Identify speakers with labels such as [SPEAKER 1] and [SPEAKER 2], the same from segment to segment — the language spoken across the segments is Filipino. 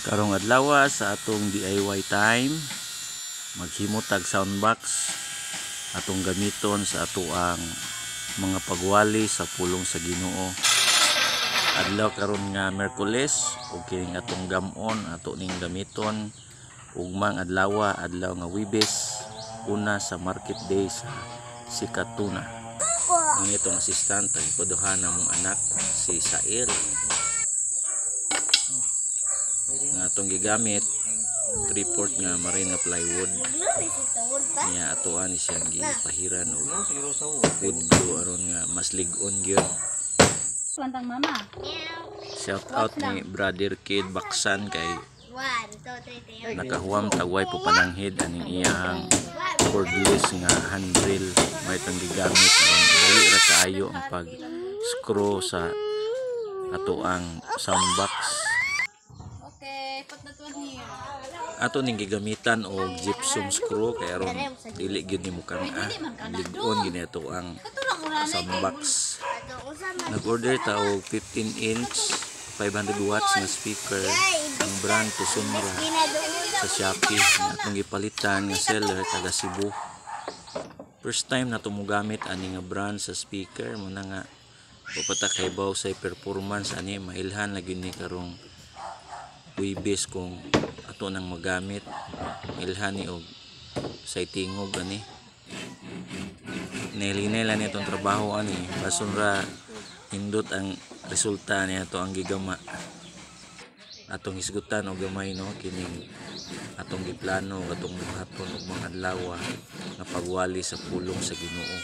[SPEAKER 1] Karong adlaw sa atong DIY time, maghimutag soundbox atong gamiton sa atoang mga pagwali sa pulong sa Ginoo. Adlaw karon nga Miyerkules ug kining atong gamon ato ning gamiton ugmang adlaw nga Huwebes, una sa market day sa Sikatuna. Ang itong assistant ang ipaduhan namong anak si Sael nga atong gigamit 3/4 nga marine nga plywood niya atoan ni siyang gipahiran og wood glue aron nga mas lig-on gyud.
[SPEAKER 2] Plantang mama.
[SPEAKER 1] Shout out ni Brother Kid Baksan kay nakahuam tagway po pananghid aning iyang cordless nga hand drill may itong gigamit aron dali ra kaayo ang pag screw sa atoang soundbox. Ato ning gigamitan og gypsum screw kay aron dili gyud ni mukang lig-on gini ato ang soundbox. Nag-order ta og 15-inch 500 watts nga speaker ang brand Tusumra sa Shopee nga atong gipalitan nga seller taga Cebu. First time na mo gamit ani nga brand sa speaker mo na nga papatakaybaw sa performance ani mailhan lagi ni karong Huwebes kung ato nang magamit ilhan ni og sa tingog ani nelinay lang itong trabaho ani bason ra hindot ang resulta niya to ang gigama atong isgutan og gamay no kining atong giplano atong buhaton og mga adlaw nga pagwali sa pulong sa Ginoo.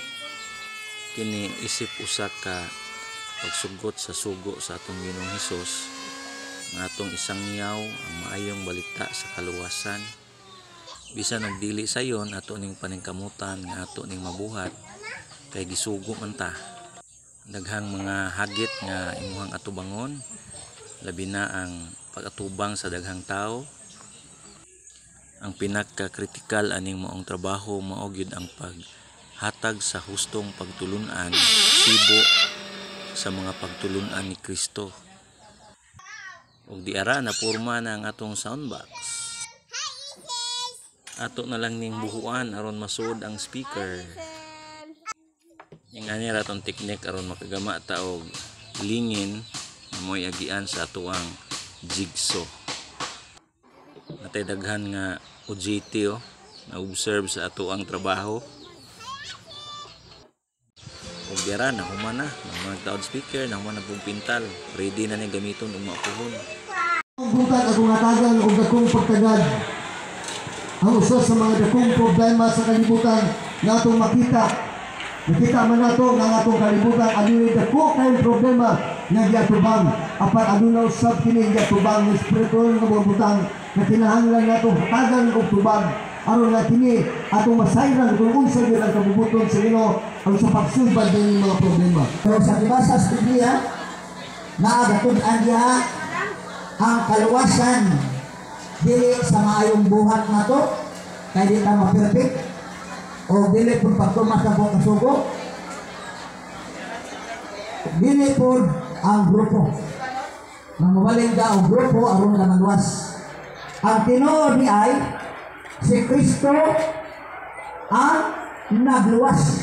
[SPEAKER 1] Kini isip usa ka pagsugot sa sugo sa atong Ginoong Hesus nga atong isang niyaw ang maayong balita sa kaluwasan. Bisan og dili sayon ato ning paningkamutan nga ato ning mabuhat kay gisugo man ta. Daghang mga hagit nga imuhang atubangon labi na ang pag-atubang sa daghang tao. Ang pinaka-kritikal aning maong trabaho mao gyud ang paghatag sa hustong pagtulun-an sibo sa mga pagtulun-an ni Kristo. Og di ara na porma na ang atong soundbox. Ato na lang ning buhuan aron masuod ang speaker. Yung ani ra tong teknik aron makagama ta og lingin moy agian sa atoang jigsaw. Natay daghan nga OJT na observe sa atoang trabaho. Og dira na humana mga loud speaker nang man nagpintal ready na ni gamiton og mapuhon.
[SPEAKER 3] Bukan akong natagan og dakong pagtagad. Ang usa sa mga dakong problema sa kalibutan nga atong makita man nato nga atong kalibutan adunay dako kay problema nga giatubang apan aduna usab kini giatubang ng spiritual nga butang nga kinahanglan nato hatagan og tubag aron nga kini atong masayran kung unsa gyud ang kabubuton sa Ginoo ang sa pagsulbad ng mga problema. Pero sa dibasa sa Biblia naagatud-an diha ang kaluwasan dili sa maayong buhat nato kay di ta ma-perfect o dili pud pagtumas sa kasugo dili pud ang grupo nga mawaling da og grupo aron ka magluwas. Ang tinuod ni ay si Kristo ang nagluwas.